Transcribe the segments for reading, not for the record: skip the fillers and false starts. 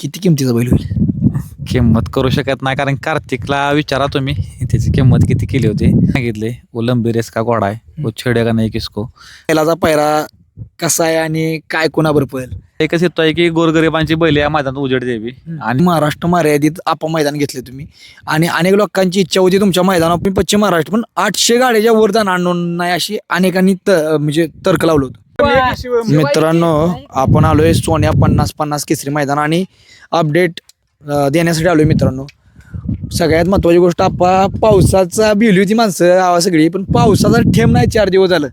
किती किमतीचा बैल होईल? किंमत करू शकत नाही, कारण कार्तिकला विचारा तुम्ही त्याची किंमत किती केली होती. सांगितले वो लंबी रेस का घोडा आहे, वो छेडेगा नाही किसको. बैलाचा पायरा कसा आहे आणि काय कोणाबर पळेल? एकच येतो आहे की गोरगरिबांची बैल या मैदानात उजेड द्यावी. आणि महाराष्ट्र मर्यादित आपण मैदान घेतले तुम्ही आणि अनेक लोकांची इच्छा होती तुमच्या मैदानावर पण पश्चिम महाराष्ट्र पण 800 गाड्याच्या वर जाणार नाही अशी अनेकांनी म्हणजे तर्क लावलं होतं. मित्रांनो, आपण आलोय सोन्या 50-50 केसरी मैदान आणि अपडेट देण्यासाठी आलोय मित्रांनो. सगळ्यात महत्वाची गोष्ट, पावसाचा भिली होती माणसं सगळी, पण पावसाचा ठेम नाही 4 दिवस झालं.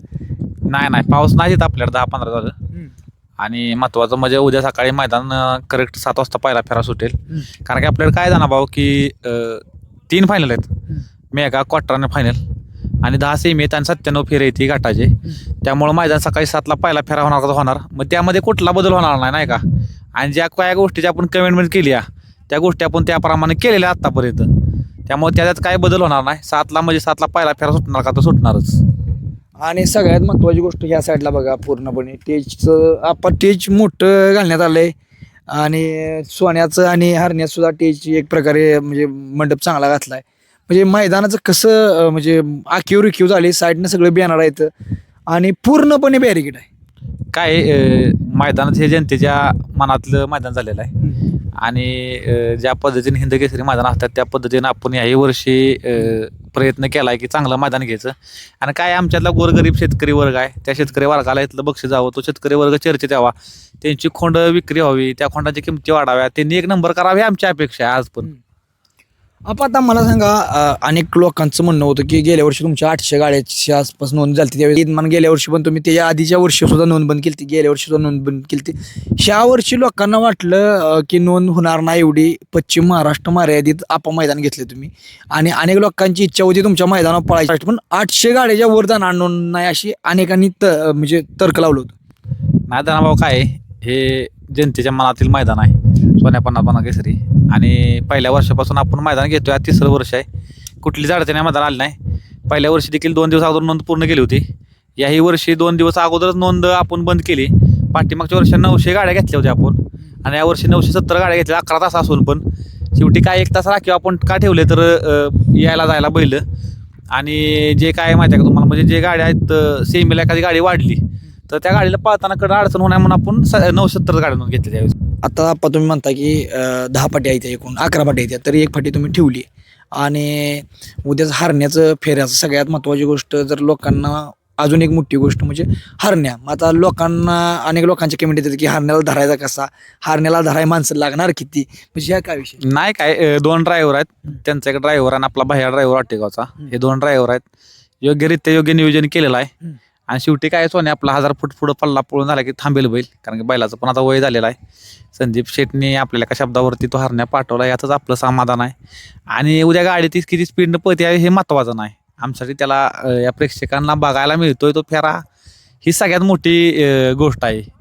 नाही पाऊस नाही येत आपल्याला 10-15 झालं. आणि महत्वाचं म्हणजे उद्या सकाळी मैदान करेक्ट 7 वाजता पहिला फेरा सुटेल. कारण की आपल्याला काय जाणार भाऊ की 3 फायनल आहेत, मेगा क्वार्टर आणि फायनल आणि 10 सेमी आहेत आणि 97 फेरे येते घाटाचे. त्यामुळे मैदान सकाळी 7ला पहिला फेरा होणार. मग त्यामध्ये कुठला बदल होणार नाही का. आणि ज्या काय गोष्टीची आपण कमेंटमेंट केली त्या गोष्टी आपण त्याप्रमाणे केलेल्या आत्तापर्यंत. त्यामुळे त्याच्यात काय बदल होणार नाही. 7ला म्हणजे 7ला पहिला फेरा सुटणार का तर सुटणारच. आणि सगळ्यात महत्वाची गोष्ट ह्या साईडला बघा, पूर्णपणे टेज मोठं घालण्यात आलंय आणि सोन्याचं आणि हरण्यात सुद्धा टेज एक प्रकारे म्हणजे मंडप चांगला घातलाय. म्हणजे मैदानाचं कसं म्हणजे आखीव रिखीव झाली, साईडनं सगळं बॅनर आहेत आणि पूर्णपणे बॅरिकेड आहे. काय मैदानात हे जनतेच्या मनातलं मैदान झालेलं आहे आणि ज्या पद्धतीने हिंद केसरी मैदान असतात त्या पद्धतीने आपण याही वर्षी प्रयत्न केला आहे की चांगलं मैदान घ्यायचं. आणि काय आमच्यातला गोरगरीब शेतकरी वर्ग आहे, त्या शेतकरी वर्गाला इथलं बक्षीस जावं, तो शेतकरी वर्ग चर्चेत यावा, त्यांची खोंड विक्री व्हावी, त्या खोंडाची किमती वाढाव्या, त्यांनी 1 नंबर करावी आमची अपेक्षा आहे आज पण. आता मला सांगा, अनेक लोकांचं म्हणणं होतं की गेल्या वर्षी तुमच्या 800 गाड्याच्या आसपास नोंद झाली, त्यावेळी गेल्या वर्षी पण तुम्ही त्याच्या आधीच्या वर्षी सुद्धा नोंद बंद केली, गेल्या वर्षी सुद्धा नोंद बंद केली. ह्या वर्षी लोकांना वाटलं की नोंद होणार नाही एवढी, पश्चिम महाराष्ट्र मर्यादित आपण मैदान घेतले तुम्ही आणि अनेक लोकांची इच्छा होती तुमच्या मैदानावर पळायची, पण 800 गाड्याच्या वर जाणार नोंद नाही अशी अनेकांनी म्हणजे तर्क लावलं होतं. मैदाना भाऊ काय हे जनतेच्या मनातील मैदान आहे, सोन्या 50-50 केसरी. आणि पहिल्या वर्षापासून आपण मैदान घेतोय, आज 3रं वर्ष आहे. कुठलीच अडचण मैदान आली नाही. पहिल्या वर्षी देखील 2 दिवस अगोदर नोंद पूर्ण केली होती. याही वर्षी 2 दिवस अगोदरच नोंद आपण बंद केली. पाठीमागच्या वर्षी 900 गाड्या घेतल्या होत्या आपण आणि यावर्षी 970 गाड्या घेतल्या, 11 तास असून पण शेवटी काय 1 तास राखीव आपण का ठेवले तर यायला जायला बैल. आणि जे काय माहिती आहे का तुम्हाला, म्हणजे जे गाड्या आहेत सेमीला एखादी गाडी वाढली तर त्या गाडीला पळताना कडं अडचण होणार म्हणून आपण 970 गाड्या नोंद घेतल्या त्यावेळेस. आता तुम्ही म्हणता की 10 पाटी आहेत, एकूण 11 पाटी आहेत, तरी 1 पाटी तुम्ही ठेवली. आणि उद्याच हरण्याचं फेऱ्याचं सगळ्यात महत्त्वाची गोष्ट, जर लोकांना अजून एक मोठी गोष्ट म्हणजे हरण्या. आता लोकांना अनेक लोकांच्या कमेंट येतात की हरण्याला धरायचा कसा, हरण्याला धराय माणसं लागणार किती, म्हणजे ह्या काय विषय नाही. काय 2 ड्रायव्हर आहेत, त्यांचा एक ड्रायव्हर आणि आपला भैया ड्रायव्हर आटेगावचा, हे 2 ड्रायव्हर आहेत. योग्य नियोजन केलेलं आहे. आणि शेवटी काय सोने आपला 1000 फूट पुढं पल्ला पळून झाला की थांबेल बैल, कारण की बैलाचं पण आता वय झालेलं आहे. संदीप शेटने आपल्याला एका शब्दावरती तो हरण्या पाठवला, यातच आपलं समाधान आहे. आणि उद्या गाडी ती किती स्पीडनं पळते आहे हे महत्त्वाचं नाही आमच्यासाठी. त्याला या प्रेक्षकांना बघायला मिळतोय तो फेरा, ही सगळ्यात मोठी गोष्ट आहे.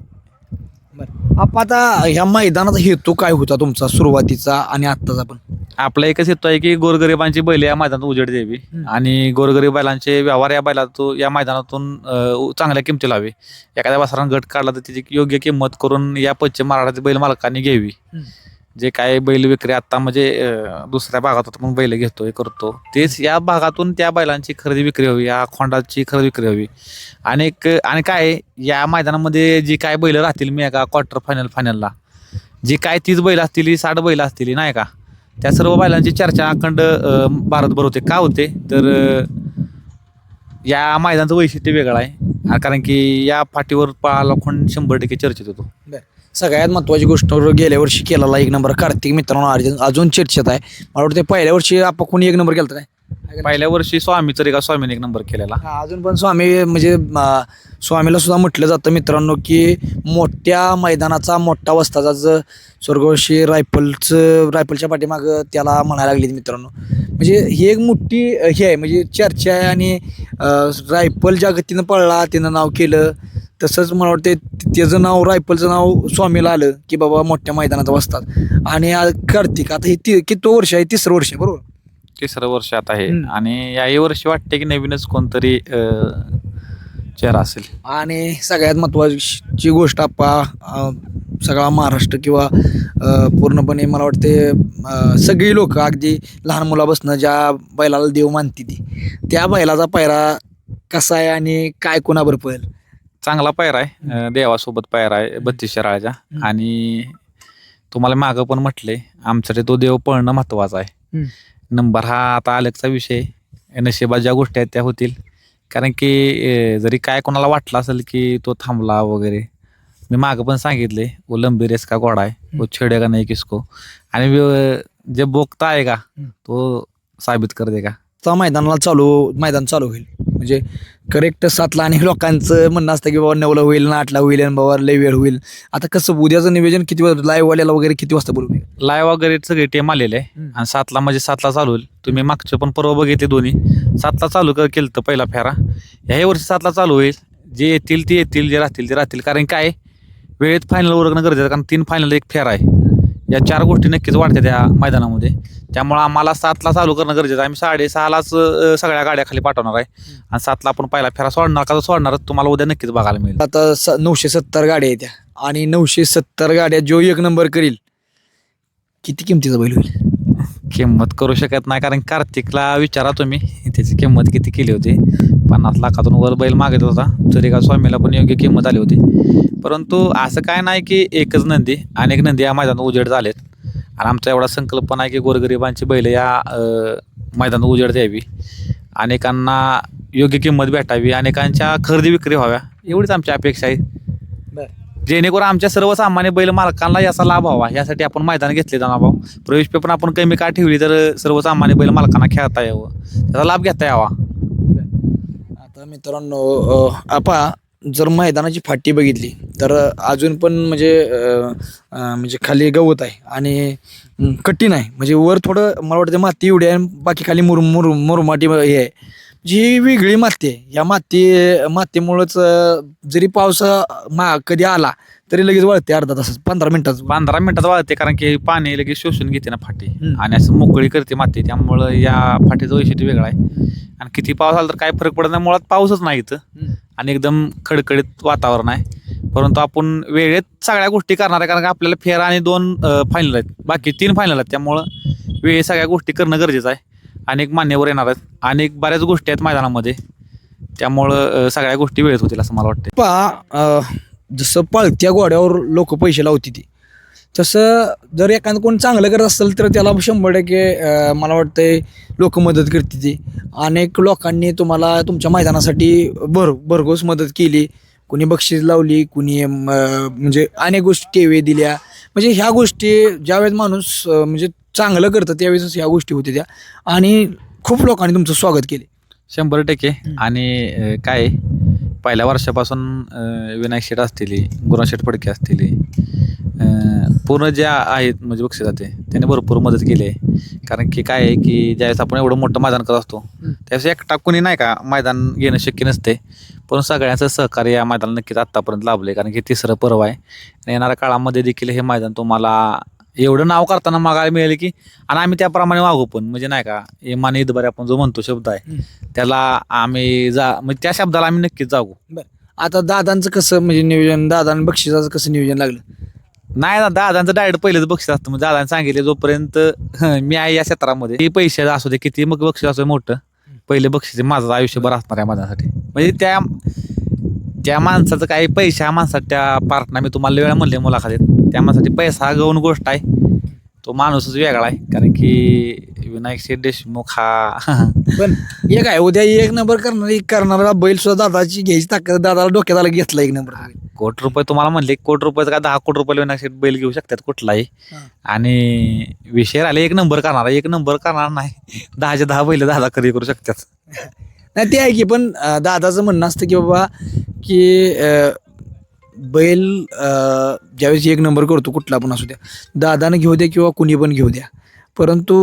आता ह्या मैदानाचा हेतू काय होता तुमचा सुरुवातीचा आणि आत्ताचा पण? आपला एकच हेतू आहे की गोरगरिबांची बैल या मैदानात उजेड द्यावी आणि गोरगरीब बैलांचे व्यवहार या मैदानातून चांगल्या किमती लावे. एखाद्या वासरानं गट काढला तर त्याची योग्य किंमत करून या पश्चिम महाराष्ट्रातील बैल मालकांनी घ्यावी. जे काय बैल विक्री आता म्हणजे दुसऱ्या भागात आपण बैल घेतोय करतो, तेच या भागातून त्या बैलांची खरेदी विक्री व्हावी, या खोंडाची खरेदी विक्री व्हावी. आणि काय या मैदानामध्ये जी काय बैल राहतील मेगा क्वार्टर फायनलला जी काय 30 बैल असतील, 60 बैल असतील नाही का, त्या सर्व बैलांची चर्चा अखंड भारतभर होते. का होते तर या मैदानाचं वैशिष्ट्य वेगळं आहे, कारण की या फाटीवर पळाला खोंड 100% चर्चेत होतो. सगळ्यात महत्त्वाची गोष्ट, गेल्या वर्षी केलेला 1 नंबर कार्तिक मित्रांनो अजून चर्चेत आहे. मला वाटतं पहिल्या वर्षी आपण कोणी 1 नंबर केला काय? पहिल्या वर्षी स्वामीने 1 नंबर केलेला. अजून पण स्वामी म्हणजे स्वामीला सुद्धा म्हटलं जातं मित्रांनो की मोठ्या मैदानाचा मोठा वस्ताचा स्वर्गवर्षी रायफलच्या पाठीमागं त्याला म्हणायला लागली मित्रांनो. म्हणजे ही एक मोठी हे आहे, म्हणजे चर्चा आहे. आणि रायफल ज्या गतीनं पळला त्यानं नाव केलं, तसंच मला वाटतं त्याचं नाव, रायफलचं नाव स्वामीला आलं की बाबा मोठ्या मैदानात बसतात. आणि कार्तिक आता हे किती वर्ष आहे? 3रं वर्ष आहे बरोबर, 3रं वर्ष आता आहे. आणि याही वर्षी वाटते की नवीनच कोणतरी चेहरा असेल. आणि सगळ्यात महत्त्वाची गोष्ट सगळा महाराष्ट्र किंवा पूर्णपणे मला वाटते सगळी लोक अगदी लहान मुलापासून ज्या बैलाला देव मानते ती त्या बैलाचा पायरा कसा आहे आणि काय कोणाबरोबर पळेल. चांगला पायरा आहे, देवासोबत पायरा आहे 32 शिराळ्याच्या. आणि तुम्हाला मागं पण म्हटले आमच्यासाठी तो देव पळणं महत्वाचं आहे. नंबर हा आता अलगचा विषय, नशिबात ज्या गोष्टी आहेत त्या होतील. कारण की जरी काय कोणाला वाटलं असेल की तो थांबला वगैरे, मी मागं पण सांगितले वो लंबी रेस का घोडा आहे वो छेडेगा नहीं किसको. आणि जे बोकता आहे का तो साबित कर देगा. मैदान चालू होईल म्हणजे करेक्ट 7ला आणि लोकांचं म्हणणं असतं की बाबा 9ला होईल ना 8ला होईल आणि बाबा लय वेळ होईल. आता कसं उद्याचं नियोजन किती वाजता लाईव्ह वाल्याला वगैरे किती वाजता बोलू. लाईव्ह वगैरे सगळे टीम आलेले आहे आणि 7ला म्हणजे 7ला चालू होईल. तुम्ही मागचे पण परवा बघितले दोन्ही 7ला चालू केलं तर पहिला फेरा. ह्याही वर्षी 7ला चालू होईल. जे येतील ते येतील, जे राहतील ते राहतील. कारण काय वेळेत फायनल उरकणं गरजेचं आहे. कारण 3 फायनल 1 फेरा आहे. या 4 गोष्टी नक्कीच वाढतात त्या मैदानामध्ये. त्यामुळे आम्हाला 7ला चालू करणं गरजेचं आहे. आम्ही 6:30लाच सगळ्या गाड्या खाली पाठवणार आहे आणि 7ला आपण पहिला फेरा सोडणार का सोडणारच तुम्हाला उद्या नक्कीच बघायला मिळेल. आता 970 गाड्या आहेत त्या आणि 970 गाड्या जो 1 नंबर करील किती किमतीचा बैल होईल. किंमत करू शकत नाही, कारण कार्तिकला विचारा तुम्ही त्याची किंमत किती केली होती. 50 लाखातून वर बैल मागत होता. तरी का स्वामीला पण योग्य किंमत आली होती. परंतु असं काय नाही की एकच नंदी, अनेक नंदी या मैदानात उजेड झालेत. आणि आमचा एवढा संकल्पना आहे की गोरगरिबांची बैल या मैदानात उजेड द्यावी, अनेकांना योग्य किंमत भेटावी, अनेकांच्या खरेदी विक्री व्हाव्या, एवढीच आमची अपेक्षा आहे. जेणेकरून आमच्या सर्वसामान्य बैल मालकांना याचा लाभ व्हावा, यासाठी आपण मैदान घेतले जाणार भाऊ. प्रवेश पे पण आपण कमी का ठेवली तर सर्वसामान्य बैल मालकांना खेळता यावं, त्याचा लाभ घेता यावा. आता मित्रांनो आपा जर मैदानाची फाटी बघितली तर अजून पण म्हणजे खाली गवत आहे आणि कठीण आहे. म्हणजे वर थोडं मला वाटतं माती एवढी आहे, बाकी खाली मुरमाटी हे आहे. जी वेगळी माती आहे. या मातीमुळंच जरी पाऊस कधी आला तरी लगेच वळते अर्धा तासात 15 मिनिटात वाळते. कारण की पाणी लगेच शोषून घेते ना फाटी आणि असं मोकळी करते माती. त्यामुळं या फाटीचं वैशिष्ट्य वेगळं आहे. आणि किती पाऊस आला तर काय फरक पडत नाही, मुळात पाऊसच नाही इथं आणि एकदम खडखडीत वातावरण आहे. परंतु आपण वेळेत सगळ्या गोष्टी करणार आहे, कारण की आपल्याला फेरा आणि 2 फायनल आहेत, बाकी 3 फायनल आहेत. त्यामुळं वेळेत सगळ्या गोष्टी करणं गरजेचं आहे. अनेक मान्यवर येणार आहेत, अनेक बऱ्याच गोष्टी आहेत मैदानामध्ये. त्यामुळं सगळ्या गोष्टी वेळेत होतील असं मला वाटतं. जसं पळत्या घोड्यावर लोक पैसे लावते ती, तसं जर एखादं कोण चांगलं करत असेल तर त्याला 100% मला वाटतंय लोक मदत करते ती. अनेक लोकांनी तुम्हाला तुमच्या मैदानासाठी भरघोस मदत केली. कुणी बक्षीस लावली, कुणी म्हणजे अनेक गोष्टी टीव्ही दिल्या. म्हणजे ह्या गोष्टी ज्यावेळेस माणूस म्हणजे चांगलं करतं त्यावेळेसच ह्या गोष्टी होत्या त्या. आणि खूप लोकांनी तुमचं स्वागत केले 100%. आणि काय पहिल्या वर्षापासून विनायक शेठ असतील, गुरुनाथ शेठ फडके असतील, पूर्ण ज्या आहेत म्हणजे बक्षिसाते त्यांनी भरपूर मदत केली आहे. कारण की काय आहे की ज्यावेळेस आपण एवढं मोठं मैदान करत असतो त्यावेळेस एकटा कोणी नाही का मैदान घेणं शक्य नसते. पण सगळ्यांचं सहकार्य या मैदानाला नक्कीच आत्तापर्यंत लाभलं आहे. कारण की 3रं पर्व आहे आणि येणाऱ्या काळामध्ये देखील हे मैदान तुम्हाला एवढं नाव करताना मागायला मिळेल की, आणि आम्ही त्याप्रमाणे वागू पण. म्हणजे नाही का इमानी इतबारी आपण जो म्हणतो शब्द आहे त्याला आम्ही म्हणजे त्या शब्दाला आम्ही नक्कीच जागू. आता दादांचं कसं म्हणजे नियोजन, दादांनी बक्षिसाचं कसं नियोजन लागलं. नाही ना, दादांचं डायरेक्ट पहिलेच बक्षीस असतं. म्हणजे दादांनी सांगितले जोपर्यंत मी आहे या क्षेत्रामध्ये ते पैसे असू दे किती मग बक्षीस असू मोठं, पहिले बक्षीस माझं आयुष्यभर असणार आहे माझ्यासाठी. म्हणजे त्या माणसाचं काही पैशा माणसात त्या पार्टना मी तुम्हाला वेळा म्हणले मुलाखतीत, त्या माणसासाठी पैसा गौण गोष्ट आहे. तो माणूसच वेगळा आहे. कारण की विनायक शेठ देशमुख हा पण एक आहे उद्या 1 नंबर करणारा बैल सुद्धा दादाची घ्यायची ताकद दादाला डोक्यात आला घेतला 1 नंबर. कोटी रुपये तुम्हाला म्हणले, 1 कोटी रुपयाचं का 10 कोटी रुपये विनायक शेठ बैल घेऊ शकतात कुठलाही. आणि विषय आले 1 नंबर करणार, 1 नंबर करणार नाही 10चे 10 बैल दादा खरेदी करू शकतात. नाही ते आहे की, पण दादाचं म्हणणं असतं की बाबा की बैल ज्यावेळेस 1 नंबर करतो कुठला पण असू द्या, दादानं घेऊ द्या किंवा कुणी पण घेऊ द्या, परंतु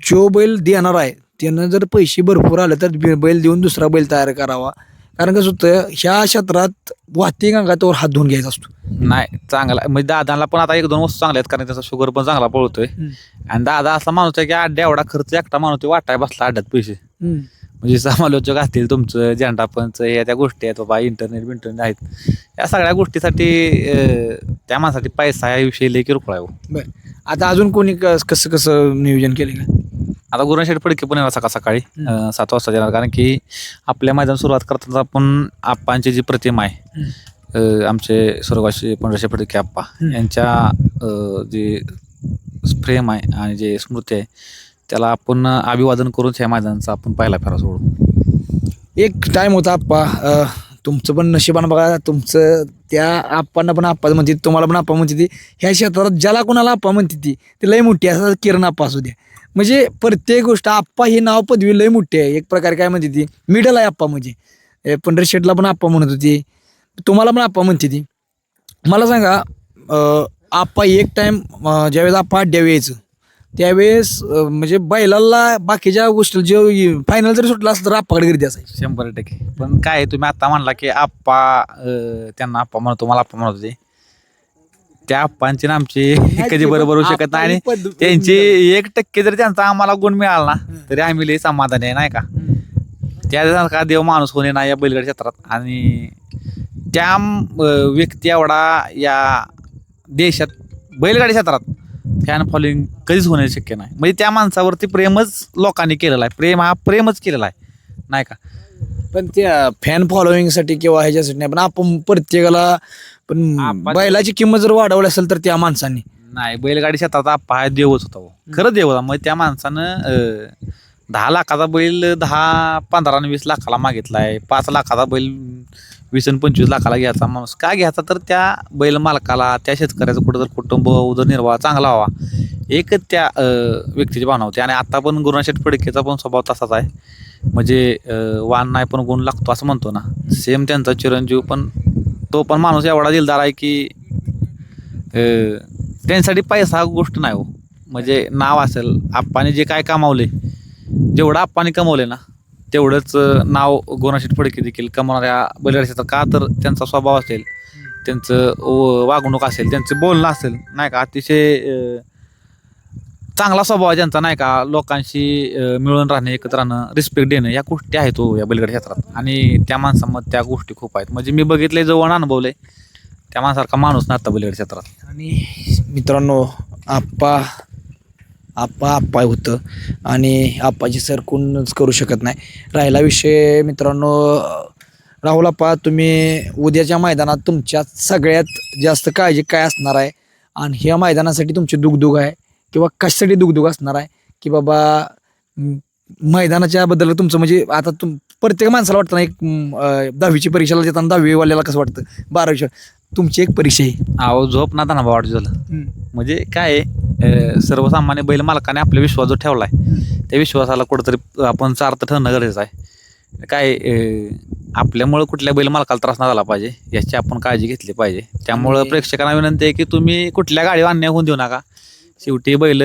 जो बैल देणार आहे त्यानं जर पैसे भरपूर आले तर बैल देऊन दुसरा बैल तयार करावा. कारण कसं होतं ह्या क्षेत्रात वाहती गंगावर हात धुवून घ्यायचा असतो. नाही चांगला म्हणजे दादाला पण आता 1-2 वस्तू चांगल्या आहेत. कारण त्याचा शुगर पण चांगला पळतोय आणि दादा असा माणूस आहे की अड्डा एवढा खर्च एकटा माणूस वाटाय बसला अड्ड्यात पैसे. म्हणजे समालोचक असतील तुमचं झेंडा पंच या त्या गोष्टी आहेत बाबा इंटरनेट आहेत या सगळ्या गोष्टीसाठी त्या माणसाठी पैसा या विषयी लई किरकोळ आहे हो. बरं आता अजून कोणी कसं कसं नियोजन केलं का? आता गुरुशेठ फडके पण येणार सकाळी 7 वाजता येणार कारण की आपल्या मैदान सुरुवात करताना आपण आप्पांची जी प्रतिमा आहे आमचे स्वर्गवासी पंढरशे फडके आप्पा यांच्या जे प्रेम आहे आणि जे स्मृती आहे त्याला आपण अभिवादन करून ह्या मैदानाचा आपण पहिला फेरा सोडू. एक टाइम होता आप्पा तुमचं पण नशिबानं बघा तुमचं त्या आप्पांना पण आप्पा म्हणते तुम्हाला पण आप्पा म्हणते ती ह्या क्षेत्रात ज्याला कोणाला आप्पा म्हणते ती लय मोठी असं किरण आप्पा असू द्या म्हणजे प्रत्येक गोष्ट आप्पा ही नाव पदवी लय मोठी आहे एक प्रकारे काय म्हणते ती मिडल आहे आप्पा म्हणजे पंढरी शेठला पण आप्पा म्हणत होती तुम्हाला पण आप्पा म्हणते ती. मला सांगा आप्पा एक टाइम ज्यावेळेस आप्पा अड्ड्यावे यायचं त्यावेळेस म्हणजे बैलाला बाकीच्या गोष्टी जे फायनल जरी सुटला असलं तर आप्पाकडे गर्दी असायची 100%. पण काय तुम्ही आता म्हणला की आप्पा त्यांना आप्पा म्हणतो मला आप्पा म्हणत होते त्या आप्पांची ना आमची कधी बरोबर होऊ शकत नाही आणि त्यांची 1% जरी त्यांचा आम्हाला गुण मिळाला ना तरी आम्ही लई समाधानी आहे नाही का. त्यासारखा देव माणूस होणे ना या बैलगाडी क्षेत्रात आणि त्या व्यक्ती एवढा या देशात बैलगाडी क्षेत्रात फॅन फॉलोइंग कधीच होणे शक्य नाही म्हणजे त्या माणसावरती प्रेमच लोकांनी केलेला आहे प्रेम हा प्रेमच केलेला आहे नाही का. पण त्या फॅन फॉलोईंगसाठी किंवा ह्याच्यासाठी नाही पण आपण प्रत्येकाला पण बैलाची किंमत जर वाढवली असेल तर त्या माणसांनी नाही बैलगाडी क्षेत्रात आप्पा हा देवच होता हो. खरं देव होता मग त्या माणसानं 10 लाखाचा बैल 10, 15 आणि 20 लाखाला मागितलाय 5 लाखाचा बैल 20 आणि 25 लाखाला घ्यायचा माणूस का घ्यायचा तर त्या बैल मालकाला त्या शेतकऱ्याचं कुठं तर कुटुंब उदरनिर्वाह चांगला व्हावा एकच त्या व्यक्तीची भावना होती. आणि आता पण गुरुशेठ फडकेचा पण स्वभाव तसाच आहे म्हणजे वाण नाही पण गुण लागतो असं म्हणतो ना सेम त्यांचा चिरंजीव पण तो पण माणूस एवढा दिलदार आहे की त्यांच्यासाठी पैसा गोष्ट नाही हो म्हणजे नाव असेल आप्पाने जे काय कमावले जेवढं आप्पाने कमवले ना तेवढंच नाव गुरुशेठ फडके देखील कमवणाऱ्या बैलगाडी क्षेत्रात का तर त्यांचा स्वभाव असेल त्यांचं वागणूक असेल त्यांचं बोलणं असेल नाही का अतिशय चांगला स्वभाव आहे त्यांचा नाही का लोकांशी मिळून राहणे एकत्र राहणं रिस्पेक्ट देणं या गोष्टी आहेत हो या बैलगाडी क्षेत्रात आणि त्या माणसामध्ये त्या गोष्टी खूप आहेत म्हणजे मी बघितले जवळ अनुभवले त्या माणसारखा माणूस ना आता बैलगाडी क्षेत्रात. आणि मित्रांनो आप्पा होतं आणि आप्पाची सर कोणच करू शकत नाही. राहिला विषय मित्रांनो राहुल आप्पा तुम्ही उद्याच्या मैदानात तुमच्यात सगळ्यात जास्त काळजी काय असणार आहे आणि ह्या मैदानासाठी तुमची दुगदुग आहे किंवा कशासाठी दुगदुग असणार आहे की बाबा मैदानाच्या बद्दल तुमचं म्हणजे आता प्रत्येक माणसाला वाटतं ना एक 10वीची परीक्षेला देताना 10वीवाल्याला कसं वाटतं 12वीच्या तुमची एक परीक्षा आहे अहो झोप ना त्यांना वाटत झालं म्हणजे काय सर्वसामान्य बैल मालकाने आपला विश्वास जो ठेवलाय त्या विश्वासाला कुठंतरी आपण सार्थ ठरणं गरजेचं आहे. काय आपल्यामुळं कुठल्या बैल मालकाला त्रास नाही झाला पाहिजे याची आपण काळजी घेतली पाहिजे. त्यामुळं प्रेक्षकांना विनंती आहे की तुम्ही कुठल्या गाडीवर अन्याय होऊन देऊ नका. शेवटी बैल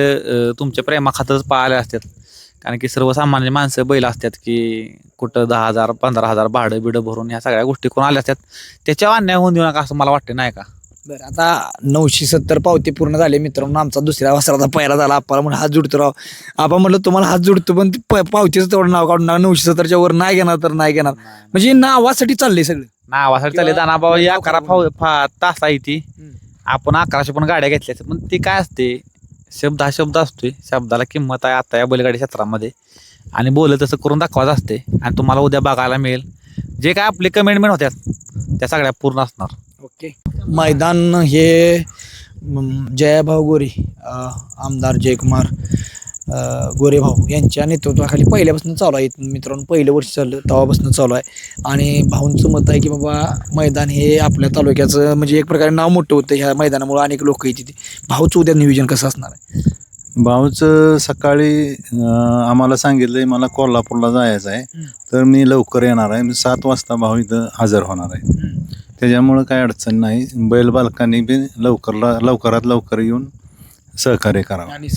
तुमच्या प्रेमाखातरच पाळले असतात कारण की सर्वसामान्य माणसं बैल असतात की कुठं 10,000 15,000 भाडं बिडं भरून ह्या सगळ्या गोष्टी करून आल्या असतात त्याच्यावर अन्याय होऊन देऊ नका असं मला वाटतं नाही का. बरं आता 970 पावती पूर्ण झाले मित्रांनो आमचा दुसऱ्या वासराचा पहिला झाला आपल्याला म्हणून हात जुडतो राव आपण म्हटलं तुम्हाला हात जुडतो पण पावतीचं तेवढं नाव काढून 970च्या वर नाही घेणार तर नाही घेणार म्हणजे नावासाठी चाललंय सगळं नावासाठी चालले दाना बाबा या 11 तास आहे ती आपण 1100 पण गाड्या घेतल्या पण ती काय असते शब्द हा शब्द असतोय शब्दाला किंमत आहे आता या बैलगाडी क्षेत्रामध्ये आणि बोलत तसं करून दाखवायचं असते आणि तुम्हाला उद्या बघायला मिळेल जे काय आपले कमेंटमेंट होत्यात त्या सगळ्या पूर्ण असणार. ओके मैदान हे जयाभाऊ गोरे आमदार जयकुमार गोरेभाऊ यांच्या नेतृत्वाखाली पहिल्यापासून चालू आहे मित्रांनो पहिलं वर्ष चाललं तेव्हापासून चालू आहे आणि भाऊंचं मत आहे की बाबा मैदान हे आपल्या तालुक्याचं म्हणजे एक प्रकारे नाव मोठं होतं ह्या मैदानामुळे अनेक लोक येते भाऊचं उद्या नियोजन कसं असणार आहे. भाऊचं सकाळी आम्हाला सांगितलंय मला कोल्हापूरला जायचं आहे तर मी लवकर येणार आहे 7 वाजता भाऊ इथं हजर होणार आहे त्याच्यामुळं काय अडचण नाही बैल बालकांनी बी लवकरात लवकर येऊन सहकार्य करावं.